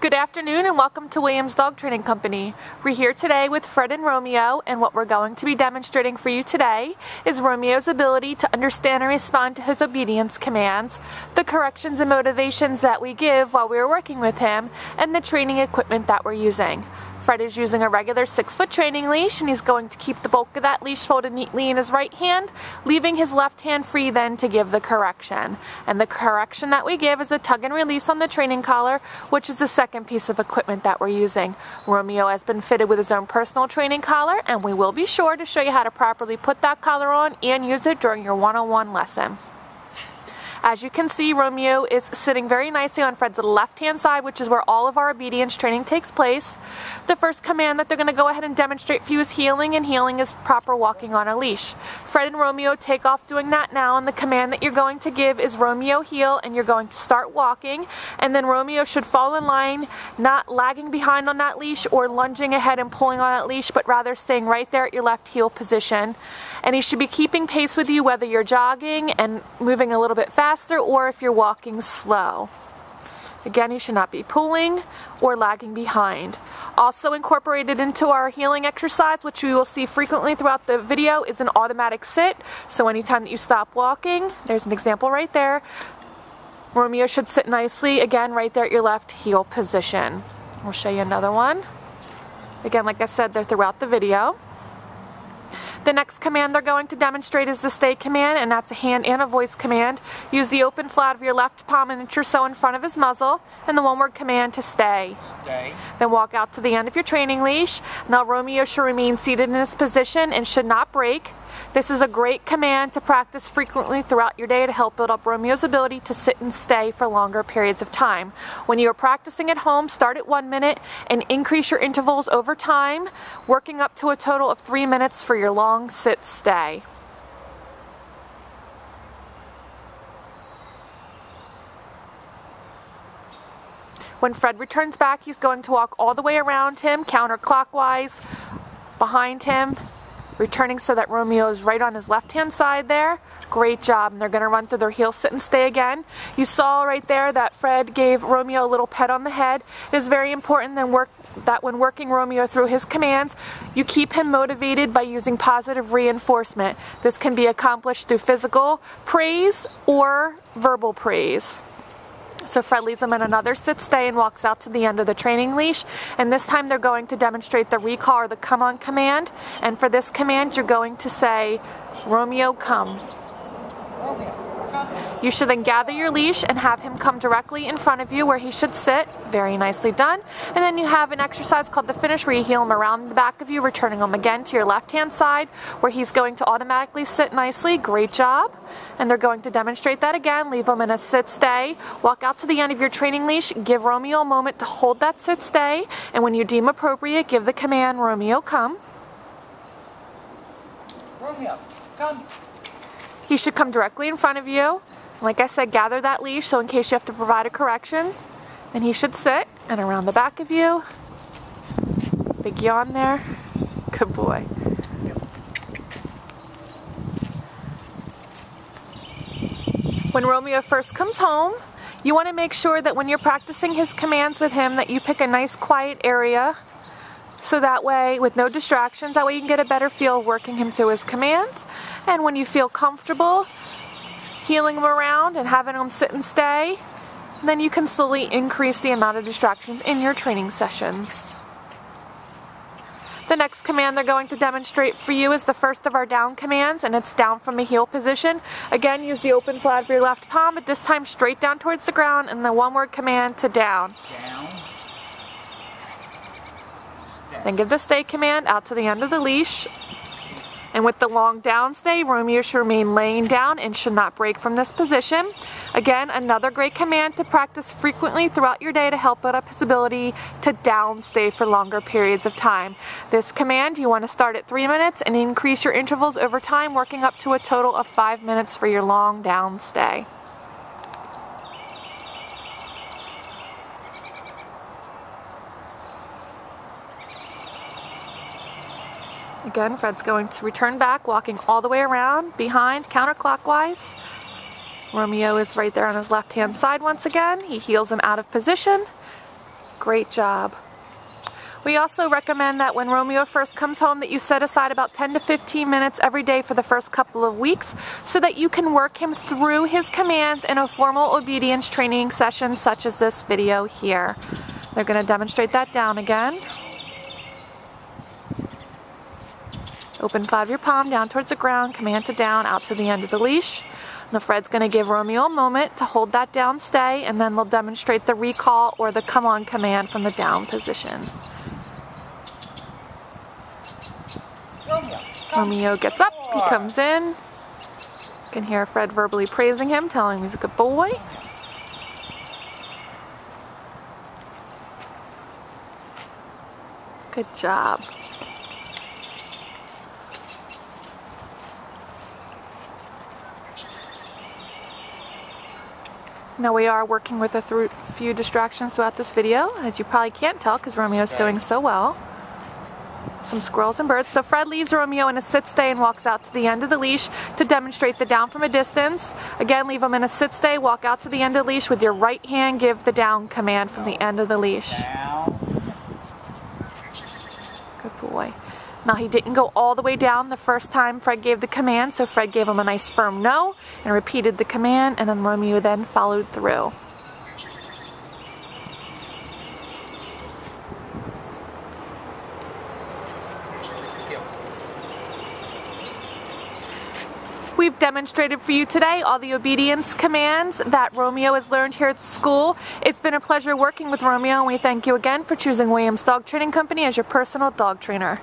Good afternoon and welcome to Williams Dog Training Company. We're here today with Fred and Romeo, and what we're going to be demonstrating for you today is Romeo's ability to understand and respond to his obedience commands, the corrections and motivations that we give while we're working with him, and the training equipment that we're using. Fred is using a regular 6-foot training leash, and he's going to keep the bulk of that leash folded neatly in his right hand, leaving his left hand free then to give the correction. And the correction that we give is a tug and release on the training collar, which is the second piece of equipment that we're using. Romeo has been fitted with his own personal training collar, and we will be sure to show you how to properly put that collar on and use it during your one-on-one lesson. As you can see, Romeo is sitting very nicely on Fred's left-hand side, which is where all of our obedience training takes place. The first command that they're going to go ahead and demonstrate for you is heeling, and heeling is proper walking on a leash. Fred and Romeo take off doing that now, and the command that you're going to give is Romeo heel, and you're going to start walking, and then Romeo should fall in line, not lagging behind on that leash or lunging ahead and pulling on that leash, but rather staying right there at your left heel position. And he should be keeping pace with you whether you're jogging and moving a little bit faster or if you're walking slow. Again, he should not be pulling or lagging behind. Also incorporated into our heeling exercise, which you will see frequently throughout the video, is an automatic sit. So anytime that you stop walking, there's an example right there, Romeo should sit nicely, again, right there at your left heel position. We'll show you another one. Again, like I said, they're throughout the video. The next command they're going to demonstrate is the stay command, and that's a hand and a voice command. Use the open flat of your left palm an inch or so in front of his muzzle, and the one-word command to stay. Stay. Then walk out to the end of your training leash. Now Romeo should remain seated in his position and should not break. This is a great command to practice frequently throughout your day to help build up Romeo's ability to sit and stay for longer periods of time. When you are practicing at home, start at 1 minute and increase your intervals over time, working up to a total of 3 minutes for your long sit-stay. When Fred returns back, he's going to walk all the way around him, counterclockwise, behind him, returning so that Romeo is right on his left-hand side there. Great job. And they're going to run through their heel sit and stay again. You saw right there that Fred gave Romeo a little pet on the head. It is very important that when working Romeo through his commands, you keep him motivated by using positive reinforcement. This can be accomplished through physical praise or verbal praise. So Fred leaves him in another sit-stay and walks out to the end of the training leash. And this time they're going to demonstrate the recall or the come-on command. And for this command, you're going to say, Romeo, come. Romeo, come. You should then gather your leash and have him come directly in front of you where he should sit. Very nicely done. And then you have an exercise called the finish where you heel him around the back of you, returning him again to your left-hand side where he's going to automatically sit nicely. Great job. And they're going to demonstrate that again. Leave him in a sit-stay. Walk out to the end of your training leash. Give Romeo a moment to hold that sit-stay. And when you deem appropriate, give the command, Romeo, come. Romeo, come. He should come directly in front of you. Like I said, gather that leash so in case you have to provide a correction. And he should sit and around the back of you. Big yawn there. Good boy. When Romeo first comes home, you want to make sure that when you're practicing his commands with him that you pick a nice quiet area so that way, with no distractions, that way you can get a better feel of working him through his commands. And when you feel comfortable heeling him around and having him sit and stay, then you can slowly increase the amount of distractions in your training sessions. The next command they're going to demonstrate for you is the first of our down commands, and it's down from a heel position. Again, use the open flat of your left palm, but this time straight down towards the ground, and the one-word command to down. Down. Then give the stay command out to the end of the leash. And with the long down stay, Romeo should remain laying down and should not break from this position. Again, another great command to practice frequently throughout your day to help build up his ability to down stay for longer periods of time. This command, you want to start at 3 minutes and increase your intervals over time, working up to a total of 5 minutes for your long down stay. Again, Fred's going to return back, walking all the way around, behind, counterclockwise. Romeo is right there on his left-hand side once again. He heels him out of position. Great job. We also recommend that when Romeo first comes home that you set aside about 10 to 15 minutes every day for the first couple of weeks so that you can work him through his commands in a formal obedience training session such as this video here. They're going to demonstrate that down again. Open flat of your palm down towards the ground, command to down, out to the end of the leash. Now Fred's going to give Romeo a moment to hold that down stay, and then they'll demonstrate the recall or the come on command from the down position. Romeo gets up, he comes in. You can hear Fred verbally praising him, telling him he's a good boy. Good job. Now we are working with a few distractions throughout this video, as you probably can't tell because Romeo's doing so well. Some squirrels and birds. So Fred leaves Romeo in a sit stay and walks out to the end of the leash to demonstrate the down from a distance. Again, leave him in a sit stay, walk out to the end of the leash with your right hand, give the down command from the end of the leash. Good boy. Now he didn't go all the way down the first time Fred gave the command, so Fred gave him a nice firm no and repeated the command, and then Romeo then followed through. We've demonstrated for you today all the obedience commands that Romeo has learned here at school. It's been a pleasure working with Romeo, and we thank you again for choosing Williams Dog Training Company as your personal dog trainer.